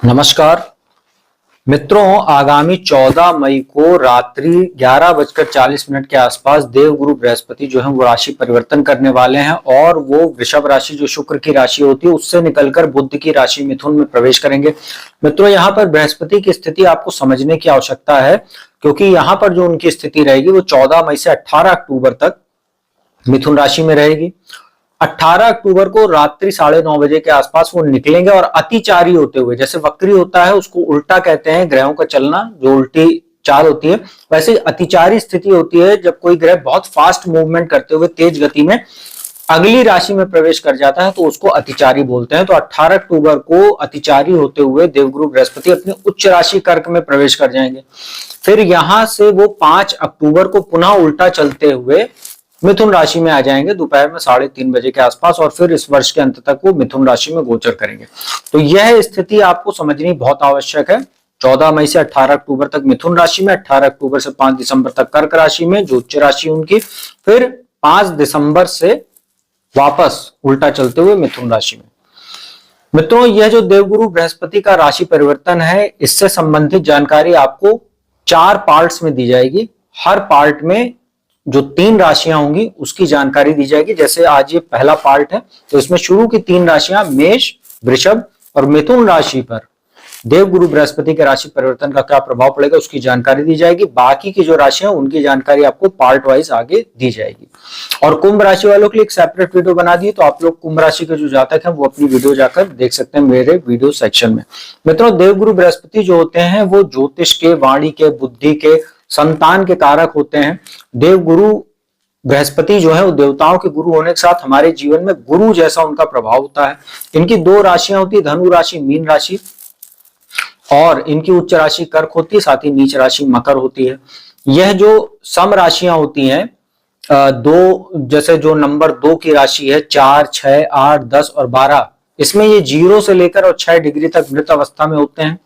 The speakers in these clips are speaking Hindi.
नमस्कार मित्रों, आगामी 14 मई को रात्रि 11:40 के आसपास देवगुरु बृहस्पति जो है वो राशि परिवर्तन करने वाले हैं और वो वृषभ राशि जो शुक्र की राशि होती है उससे निकलकर बुध की राशि मिथुन में प्रवेश करेंगे। मित्रों, यहाँ पर बृहस्पति की स्थिति आपको समझने की आवश्यकता है क्योंकि यहाँ पर जो उनकी स्थिति रहेगी वो 14 मई से 18 अक्टूबर तक मिथुन राशि में रहेगी। 18 अक्टूबर को रात्रि 9:30 बजे के आसपास वो निकलेंगे और अतिचारी होते हुए, जैसे वक्री होता है उसको उल्टा कहते हैं, ग्रहों का चलना जो उल्टी चाल होती है, वैसे अतिचारी स्थिति होती है जब कोई ग्रह बहुत फास्ट मूवमेंट करते हुए तेज गति में अगली राशि में प्रवेश कर जाता है तो उसको अतिचारी बोलते हैं। तो 18 अक्टूबर को अतिचारी होते हुए देवगुरु बृहस्पति अपनी उच्च राशि कर्क में प्रवेश कर जाएंगे। फिर यहां से वो 5 अक्टूबर को पुनः उल्टा चलते हुए मिथुन राशि में आ जाएंगे दोपहर में 3:30 बजे के आसपास और फिर इस वर्ष के अंत तक वो मिथुन राशि में गोचर करेंगे। तो यह स्थिति आपको समझनी बहुत आवश्यक है। 14 मई से 18 अक्टूबर तक मिथुन राशि में, 18 अक्टूबर से 5 दिसंबर तक कर्क राशि में जो उच्च राशि उनकी, फिर 5 दिसंबर से वापस उल्टा चलते हुए मिथुन राशि में। मित्रों, यह जो देवगुरु बृहस्पति का राशि परिवर्तन है इससे संबंधित जानकारी आपको 4 पार्ट्स में दी जाएगी। हर पार्ट में जो 3 राशियां होंगी उसकी जानकारी दी जाएगी। जैसे आज ये पहला पार्ट है तो इसमें शुरू की 3 राशियां मेष, वृषभ और मिथुन राशि पर देवगुरु बृहस्पति के राशि परिवर्तन का क्या प्रभाव पड़ेगा उसकी जानकारी दी जाएगी। बाकी की जो राशियां उनकी जानकारी आपको पार्ट वाइज आगे दी जाएगी। और कुंभ राशि वालों के लिए एक सेपरेट वीडियो बना दी, तो आप लोग कुंभ राशि के जो जातक हैं वो अपनी वीडियो जाकर देख सकते हैं मेरे वीडियो सेक्शन में। मित्रों, देवगुरु बृहस्पति जो होते हैं वो ज्योतिष के, वाणी के, बुद्धि के, संतान के कारक होते हैं। देवगुरु बृहस्पति जो है वो देवताओं के गुरु होने के साथ हमारे जीवन में गुरु जैसा उनका प्रभाव होता है। इनकी 2 राशियां होती है, धनु राशि, मीन राशि, और इनकी उच्च राशि कर्क होती है, साथ ही नीच राशि मकर होती है। यह जो सम राशियां होती हैं, 2 जैसे जो नंबर 2 की राशि है, 4, 6, 8, 10 और 12, इसमें ये 0 से लेकर और 6 डिग्री तक मृत अवस्था में होते हैं।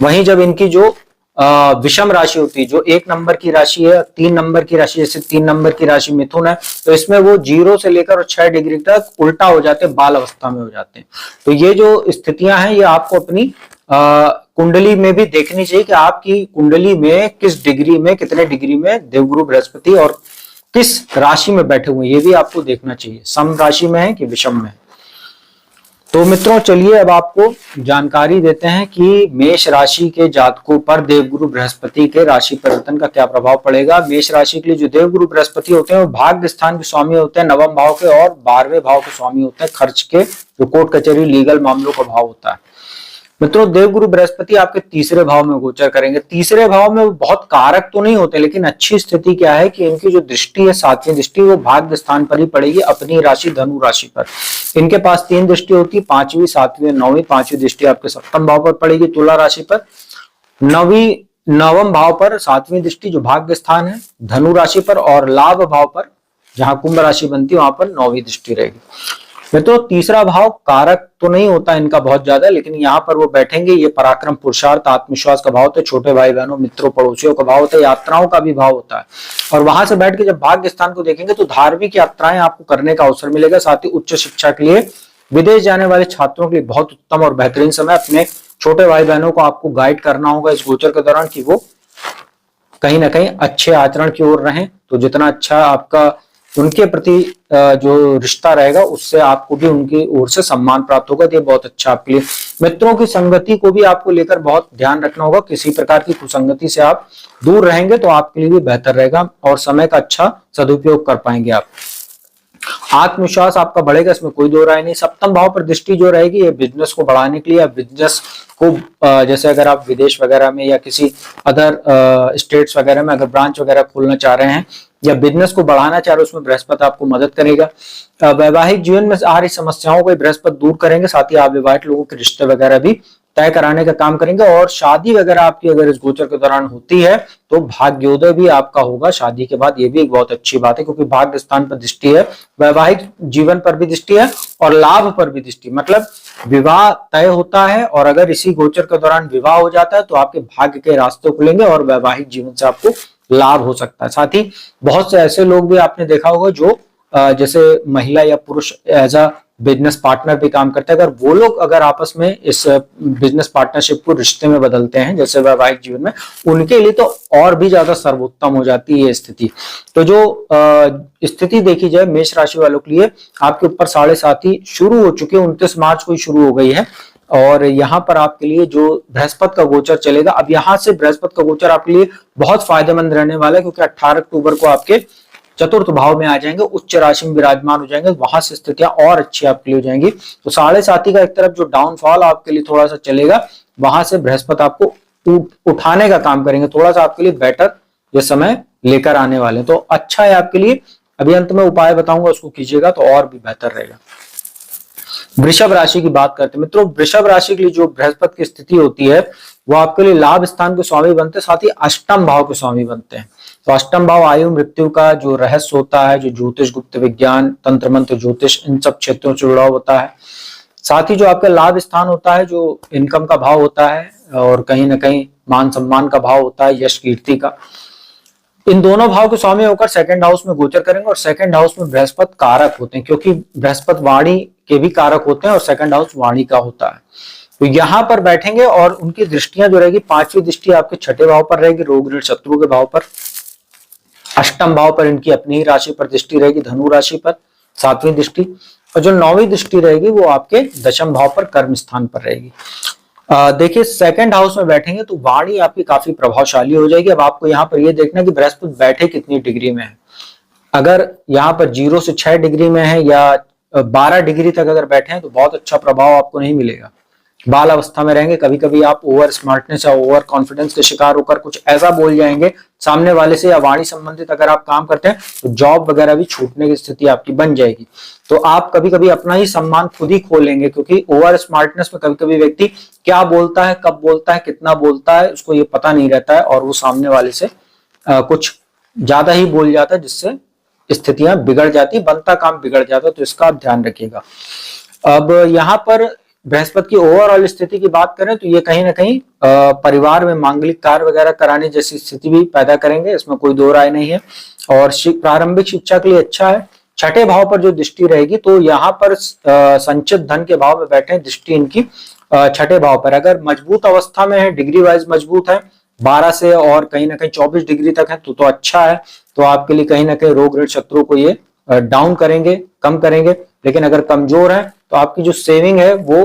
वहीं जब इनकी जो विषम राशि होती है, जो 1 नंबर की राशि है, 3 नंबर की राशि, जैसे 3 नंबर की राशि मिथुन है, तो इसमें वो 0 से लेकर और 6 डिग्री तक उल्टा हो जाते हैं, बाल अवस्था में हो जाते हैं। तो ये जो स्थितियां हैं ये आपको अपनी कुंडली में भी देखनी चाहिए कि आपकी कुंडली में किस डिग्री में, कितने डिग्री में देवगुरु बृहस्पति और किस राशि में बैठे हुए हैं, ये भी आपको देखना चाहिए, सम राशि में है कि विषम में है। तो मित्रों, चलिए अब आपको जानकारी देते हैं कि मेष राशि के जातकों पर देवगुरु बृहस्पति के राशि परिवर्तन का क्या प्रभाव पड़ेगा। मेष राशि के लिए जो देवगुरु बृहस्पति होते हैं वो भाग्य स्थान के स्वामी होते हैं, 9वें भाव के, और 12वें भाव के स्वामी होते हैं, खर्च के, जो कोर्ट कचहरी लीगल मामलों का भाव होता है। मित्रों, देवगुरु बृहस्पति आपके 3रे भाव में गोचर करेंगे। 3रे भाव में बहुत कारक तो नहीं होते, लेकिन अच्छी स्थिति क्या है कि इनकी जो दृष्टि है, 7वीं दृष्टि, वो भाग्य स्थान पर ही पड़ेगी, अपनी राशि धनु राशि पर। इनके पास 3 दृष्टि होती है, 5वीं, 7वीं, 9वीं। 5वीं दृष्टि आपके 7वें भाव पर पड़ेगी, तुला राशि पर। 9वें भाव पर 7वीं दृष्टि जो भाग्य स्थान है धनु राशि पर, और लाभ भाव पर जहां कुंभ राशि बनती है वहां पर 9वीं दृष्टि रहेगी। तो 3रा भाव कारक तो नहीं होता इनका बहुत ज्यादा, लेकिन यहाँ पर वो बैठेंगे, ये पराक्रम, पुरुषार्थ, आत्मविश्वास का भाव होता है, छोटे भाई बहनों, मित्रों, पड़ोसियों का भाव होता है, यात्राओं का भी भाव होता है। और वहां से बैठ के जब भाग्य स्थान को देखेंगे तो धार्मिक यात्राएं आपको करने का अवसर मिलेगा। साथ ही उच्च शिक्षा के लिए, विदेश जाने वाले छात्रों के लिए बहुत उत्तम और बेहतरीन समय। अपने छोटे भाई बहनों को आपको गाइड करना होगा इस गोचर के दौरान कि वो कहीं ना कहीं अच्छे आचरण की ओर रहें। तो जितना अच्छा आपका उनके प्रति जो रिश्ता रहेगा उससे आपको भी उनकी ओर से सम्मान प्राप्त होगा, तो ये बहुत अच्छा आपके लिए। मित्रों की संगति को भी आपको लेकर बहुत ध्यान रखना होगा, किसी प्रकार की कुसंगति से आप दूर रहेंगे तो आपके लिए भी बेहतर रहेगा और समय का अच्छा सदुपयोग कर पाएंगे आप। आत्मविश्वास आपका बढ़ेगा, इसमें कोई दो राय नहीं। 7वें भाव पर दृष्टि जो रहेगी ये बिजनेस को बढ़ाने के लिए, या बिजनेस को जैसे अगर आप विदेश वगैरह में या किसी अदर स्टेट्स वगैरह में अगर ब्रांच वगैरह खोलना चाह रहे हैं या बिजनेस को बढ़ाना चाह रहे हो, उसमें बृहस्पति आपको मदद करेगा। वैवाहिक जीवन में आ रही समस्याओं को बृहस्पति दूर करेंगे। साथ ही आप विवाहित लोगों के रिश्ते वगैरह भी तय कराने का काम करेंगे। और शादी वगैरह आपकी अगर इस गोचर के दौरान होती है तो भाग्योदय भी आपका होगा शादी के बाद, ये भी एक बहुत अच्छी बात है क्योंकि भाग्य स्थान पर दृष्टि है, वैवाहिक जीवन पर भी दृष्टि है और लाभ पर भी दृष्टि, मतलब विवाह तय होता है और अगर इसी गोचर के दौरान विवाह हो जाता है तो आपके भाग्य के रास्ते खुलेंगे और वैवाहिक जीवन से आपको लाभ हो सकता है। साथ ही बहुत से ऐसे लोग भी आपने देखा होगा जो जैसे महिला या पुरुष एज अ बिजनेस पार्टनर भी काम करते हैं। अगर वो लोग अगर आपस में इस बिजनेस पार्टनरशिप को रिश्ते में बदलते हैं जैसे वैवाहिक जीवन में, उनके लिए तो और भी ज्यादा सर्वोत्तम हो जाती है ये स्थिति। तो जो स्थिति देखी जाए मेष राशि वालों के लिए, आपके ऊपर 7.5 शुरू हो चुके हैं, 29 मार्च को ही शुरू हो गई है। और यहाँ पर आपके लिए जो बृहस्पति का गोचर चलेगा, अब यहाँ से बृहस्पति का गोचर आपके लिए बहुत फायदेमंद रहने वाला है, क्योंकि 18 अक्टूबर को आपके चतुर्थ भाव में आ जाएंगे, उच्च राशि में विराजमान हो जाएंगे, वहां से स्थितियां और अच्छी आपके लिए हो जाएंगी। तो 7.5 का एक तरफ जो डाउनफॉल आपके लिए थोड़ा सा चलेगा, वहां से बृहस्पति आपको उठाने का काम करेंगे, थोड़ा सा आपके लिए बेटर ये समय लेकर आने वाले। तो अच्छा है आपके लिए। अभी अंत में उपाय बताऊंगा, उसको कीजिएगा तो और भी बेहतर रहेगा। वृषभ राशि की बात करते हैं मित्रों, वृषभ राशि के लिए जो बृहस्पति की स्थिति होती है वो आपके लिए लाभ स्थान के स्वामी बनते हैं, साथ ही अष्टम भाव के स्वामी बनते हैं। तो अष्टम भाव आयु मृत्यु का जो रहस्य होता है, जो ज्योतिष गुप्त विज्ञान तंत्र मंत्र ज्योतिष इन सब क्षेत्रों से जुड़ा होता है। साथ ही जो आपका लाभ स्थान होता है, जो इनकम का भाव होता है और कहीं ना कहीं मान सम्मान का भाव होता है, यश कीर्ति का, इन दोनों भाव के स्वामी होकर सेकंड हाउस में गोचर करेंगे। और सेकंड हाउस में बृहस्पति कारक होते हैं, क्योंकि बृहस्पति वाणी के भी कारक होते हैं और सेकंड हाउस वाणी का होता है। तो यहां पर बैठेंगे और उनकी दृष्टियां जो रहेगी, 5वीं दृष्टि आपके 6ठे भाव पर रहेगी, रोग ऋण शत्रु के भाव पर। अष्टम भाव पर इनकी अपनी ही राशि पर दृष्टि रहेगी, धनु राशि पर 7वीं दृष्टि। और जो 9वीं दृष्टि रहेगी वो आपके दशम भाव पर कर्म स्थान पर रहेगी। देखिए सेकंड हाउस में बैठेंगे तो वाणी आपकी काफी प्रभावशाली हो जाएगी। अब आपको यहाँ पर ये देखना कि बृहस्पति बैठे कितनी डिग्री में है। अगर यहाँ पर 0 से 6 डिग्री में है या 12 डिग्री तक अगर बैठे हैं तो बहुत अच्छा प्रभाव आपको नहीं मिलेगा। बाल अवस्था में रहेंगे, कभी कभी आप ओवर स्मार्टनेस या ओवर कॉन्फिडेंस के शिकार होकर कुछ ऐसा बोल जाएंगे सामने वाले से, या वाणी संबंधित अगर आप काम करते हैं तो जॉब वगैरह भी छूटने की स्थिति आपकी बन जाएगी। तो आप कभी कभी अपना ही सम्मान खुद ही खो लेंगे, क्योंकि ओवर स्मार्टनेस में कभी कभी व्यक्ति क्या बोलता है, कब बोलता है, कितना बोलता है, उसको ये पता नहीं रहता है और वो सामने वाले से कुछ ज्यादा ही बोल जाता है, जिससे स्थितियां बिगड़ जाती, बनता काम बिगड़ जाता। तो इसका आप ध्यान रखिएगा। अब यहाँ पर बृहस्पति की ओवरऑल स्थिति की बात करें तो ये कहीं ना कहीं परिवार में मांगलिक कार्य वगैरह कराने जैसी स्थिति भी पैदा करेंगे, इसमें कोई दो राय नहीं है। और प्रारंभिक शिक्षा के लिए अच्छा है। 6ठे भाव पर जो दृष्टि रहेगी तो यहाँ पर संचित धन के भाव में बैठे, दृष्टि इनकी 6ठे भाव पर। अगर मजबूत अवस्था में है, डिग्री वाइज मजबूत है, 12 से और कहीं ना कहीं 24 डिग्री तक है तो अच्छा है। तो आपके लिए कहीं ना कहीं रोग ऋण शत्रु को ये डाउन करेंगे, कम करेंगे। लेकिन अगर कमजोर है तो आपकी जो सेविंग है वो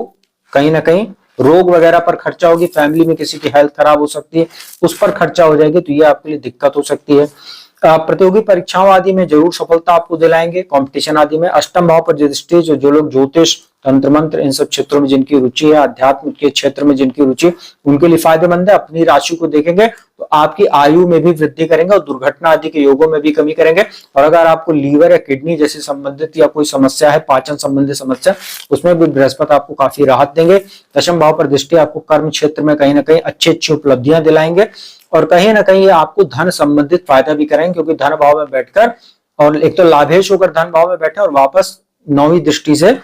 कहीं ना कहीं रोग वगैरह पर खर्चा होगी, फैमिली में किसी की हेल्थ खराब हो सकती है, उस पर खर्चा हो जाएगी, तो ये आपके लिए दिक्कत हो सकती है। प्रतियोगी परीक्षाओं आदि में जरूर सफलता आपको दिलाएंगे, कंपटीशन आदि में। अष्टम भाव पर दृष्टि, जो लोग ज्योतिष तंत्र मंत्र इन सब क्षेत्रों में जिनकी रुचि है, अध्यात्म के क्षेत्र में जिनकी रुचि, उनके लिए फायदेमंद है। अपनी राशि को देखेंगे तो आपकी आयु में भी वृद्धि करेंगे और दुर्घटना आदि के योगों में भी कमी करेंगे। और अगर आपको लीवर या किडनी जैसी संबंधित या कोई समस्या है, पाचन संबंधित समस्या, उसमें भी बृहस्पति आपको काफी राहत देंगे। दशम भाव पर दृष्टि आपको कर्म क्षेत्र में कहीं ना कहीं अच्छी अच्छी उपलब्धियां दिलाएंगे और कहीं ना कहीं ये आपको धन संबंधित फायदा भी करेंगे, क्योंकि धन भाव में बैठकर और एक तो लाभेश होकर धन भाव में बैठे और वापस 9वीं दृष्टि से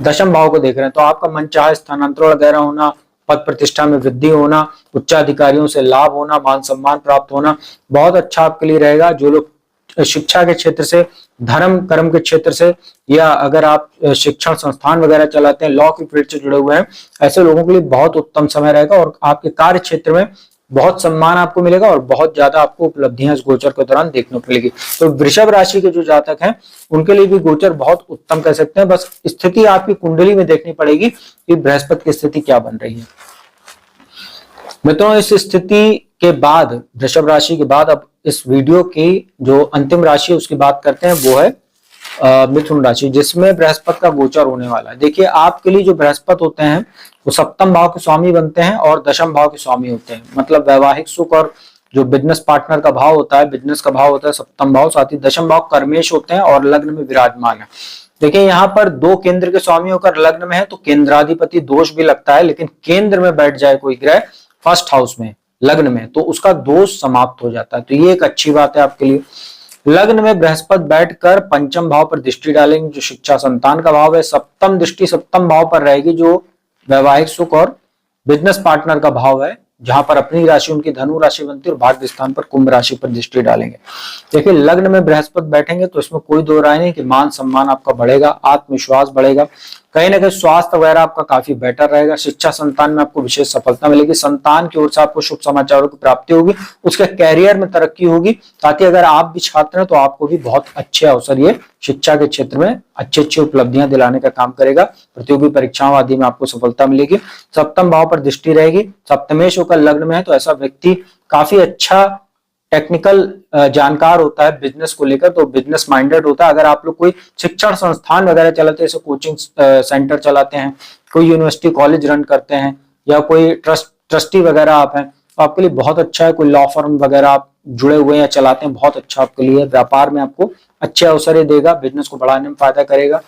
दशम भाव को देख रहे हैं। तो आपका मन चाहे स्थानांतरण वगैरह होना, पद प्रतिष्ठा में वृद्धि होना, उच्चाधिकारियों से लाभ होना, मान सम्मान प्राप्त होना बहुत अच्छा आपके लिए रहेगा। जो लोग शिक्षा के क्षेत्र से, धर्म कर्म के क्षेत्र से, या अगर आप शिक्षण संस्थान वगैरह चलाते हैं, लॉ की फील्ड से जुड़े हुए हैं, ऐसे लोगों के लिए बहुत उत्तम समय रहेगा और आपके कार्य क्षेत्र में बहुत सम्मान आपको मिलेगा और बहुत ज्यादा आपको उपलब्धियां इस गोचर के दौरान देखने को मिलेगी। तो वृषभ राशि के जो जातक हैं उनके लिए भी गोचर बहुत उत्तम कह सकते हैं। बस स्थिति आपकी कुंडली में देखनी पड़ेगी कि बृहस्पति की स्थिति क्या बन रही है। मित्रों, इस स्थिति के बाद, वृषभ राशि के बाद, अब इस वीडियो की जो अंतिम राशि है उसकी बात करते हैं, वो है मिथुन राशि, जिसमें बृहस्पति का गोचर होने वाला है। देखिए आपके लिए जो बृहस्पति होते हैं वो सप्तम भाव के स्वामी बनते हैं और दशम भाव के स्वामी होते हैं। मतलब वैवाहिक सुख और जो बिजनेस पार्टनर का भाव होता है, बिजनेस का भाव होता है सप्तम भाव, साथ ही दशम भाव कर्मेश होते हैं और लग्न में विराजमान है। देखिए यहाँ पर 2 केंद्र के स्वामी होकर लग्न में है तो केंद्राधिपति दोष भी लगता है, लेकिन केंद्र में बैठ जाए कोई ग्रह फर्स्ट हाउस में लग्न में तो उसका दोष समाप्त हो जाता है। तो ये एक अच्छी बात है आपके लिए। लग्न में बृहस्पति बैठकर पंचम भाव पर दृष्टि डालेंगे, जो शिक्षा संतान का भाव है। सप्तम दृष्टि सप्तम भाव पर रहेगी, जो वैवाहिक सुख और बिजनेस पार्टनर का भाव है, जहां पर अपनी राशि उनकी धनु राशि बनती है और भाग्य स्थान पर कुंभ राशि पर दृष्टि डालेंगे। देखिए लग्न में बृहस्पति बैठेंगे तो इसमें कोई दो राय नहीं कि मान सम्मान आपका बढ़ेगा, आत्मविश्वास बढ़ेगा, कहीं ना कहीं स्वास्थ्य वगैरह आपका काफी बेटर रहेगा, शिक्षा संतान में आपको विशेष सफलता मिलेगी, संतान की ओर से आपको शुभ समाचारों की प्राप्ति होगी, उसके कैरियर में तरक्की होगी। साथ ही अगर आप भी छात्र हैं तो आपको भी बहुत अच्छे अवसर ये शिक्षा के क्षेत्र में अच्छी उपलब्धियां दिलाने का काम करेगा। प्रतियोगी परीक्षाओं आदि में आपको सफलता मिलेगी। सप्तम भाव पर दृष्टि रहेगी, सप्तमेश होकर लग्न में है तो ऐसा व्यक्ति काफी अच्छा टेक्निकल जानकार होता है बिजनेस को लेकर, तो बिजनेस माइंडेड होता है। अगर आप लोग कोई शिक्षण संस्थान वगैरह चलाते हैं, जैसे कोचिंग सेंटर चलाते हैं, कोई यूनिवर्सिटी कॉलेज रन करते हैं, या कोई ट्रस्टी वगैरह आप हैं, तो आपके लिए बहुत अच्छा है। कोई लॉ फर्म वगैरह आप जुड़े हुए या चलाते हैं, बहुत अच्छा आपके लिए। व्यापार में आपको अच्छे अवसर देगा, बिजनेस को बढ़ाने में फायदा करेगा।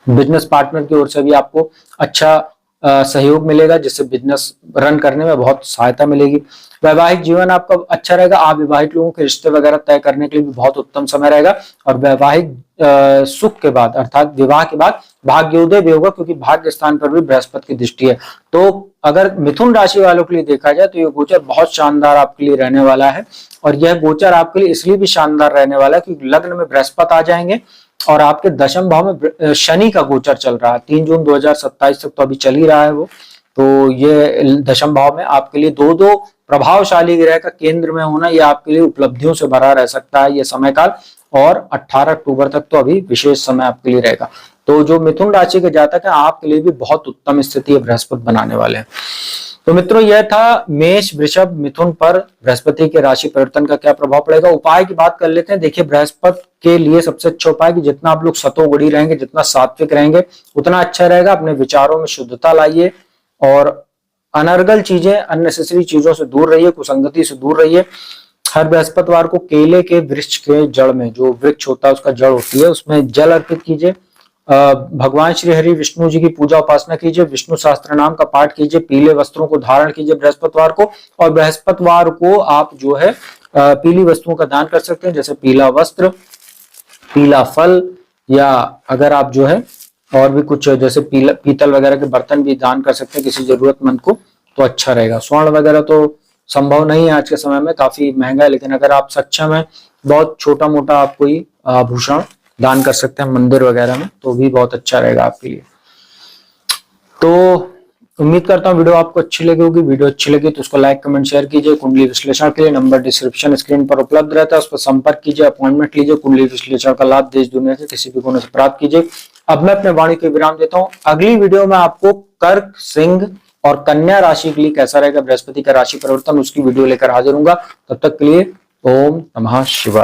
बिजनेस पार्टनर की ओर से भी आपको अच्छा सहयोग मिलेगा, जिससे बिजनेस रन करने में बहुत सहायता मिलेगी। वैवाहिक जीवन आपका अच्छा रहेगा, आप विवाहित लोगों के रिश्ते वगैरह तय करने के लिए भी बहुत उत्तम समय रहेगा। और वैवाहिक सुख के बाद अर्थात विवाह के बाद भाग्योदय भी होगा, क्योंकि भाग्य स्थान पर भी बृहस्पति की दृष्टि है। तो अगर मिथुन राशि वालों के लिए देखा जाए तो ये गोचर बहुत शानदार आपके लिए रहने वाला है। और यह गोचर आपके लिए इसलिए भी शानदार रहने वाला है क्योंकि लग्न में बृहस्पति आ जाएंगे और आपके दशम भाव में शनि का गोचर चल रहा है। 3 जून 2027 तक तो अभी चल ही रहा है वो। तो ये दशम भाव में आपके लिए दो प्रभावशाली ग्रह का केंद्र में होना, ये आपके लिए उपलब्धियों से भरा रह सकता है ये समय काल। और 18 अक्टूबर तक तो अभी विशेष समय आपके लिए रहेगा। तो जो मिथुन राशि के जातक है आपके लिए भी बहुत उत्तम स्थिति बृहस्पति बनाने वाले हैं। तो मित्रों यह था मेष वृषभ मिथुन पर बृहस्पति के राशि परिवर्तन का क्या प्रभाव पड़ेगा। उपाय की बात कर लेते हैं। देखिए बृहस्पति के लिए सबसे अच्छा उपाय कि जितना आप लोग सतोगुणी रहेंगे, जितना सात्विक रहेंगे उतना अच्छा रहेगा। अपने विचारों में शुद्धता लाइए और अनर्गल चीजें, अननेसेसरी चीजों से दूर रहिए, कुसंगति से दूर रहिए। हर बृहस्पतिवार को केले के वृक्ष के जड़ में, जो वृक्ष होता है उसका जड़ होती है, उसमें जल अर्पित कीजिए। भगवान श्री हरि विष्णु जी की पूजा उपासना कीजिए, विष्णु सहस्त्र नाम का पाठ कीजिए, पीले वस्त्रों को धारण कीजिए बृहस्पतिवार को। और बृहस्पतिवार को आप जो है पीली वस्तुओं का दान कर सकते हैं, जैसे पीला वस्त्र, पीला फल, या अगर आप जो है और भी कुछ जैसे पीतल वगैरह के बर्तन भी दान कर सकते हैं किसी जरूरतमंद को, तो अच्छा रहेगा। स्वर्ण वगैरह तो संभव नहीं है आज के समय में, काफी महंगा है, लेकिन अगर आप सक्षम है बहुत छोटा मोटा आप कोई आभूषण दान कर सकते हैं मंदिर वगैरह में, तो भी बहुत अच्छा रहेगा आपके लिए। तो उम्मीद करता हूँ वीडियो आपको अच्छी लगी होगी। वीडियो अच्छी लगी तो उसको लाइक कमेंट शेयर कीजिए। कुंडली विश्लेषण के लिए नंबर डिस्क्रिप्शन स्क्रीन पर उपलब्ध रहता है, उस पर संपर्क कीजिए, अपॉइंटमेंट लीजिए। कुंडली विश्लेषण का लाभ देश दुनिया के किसी भी कोने से प्राप्त कीजिए। अब मैं अपने वाणी को विराम देता हूँ। अगली वीडियो में आपको कर्क, सिंह और कन्या राशि के लिए कैसा रहेगा बृहस्पति का राशि परिवर्तन, उसकी वीडियो लेकर हाजिर हूंगा। तब तक के लिए ओम नमः शिवाय।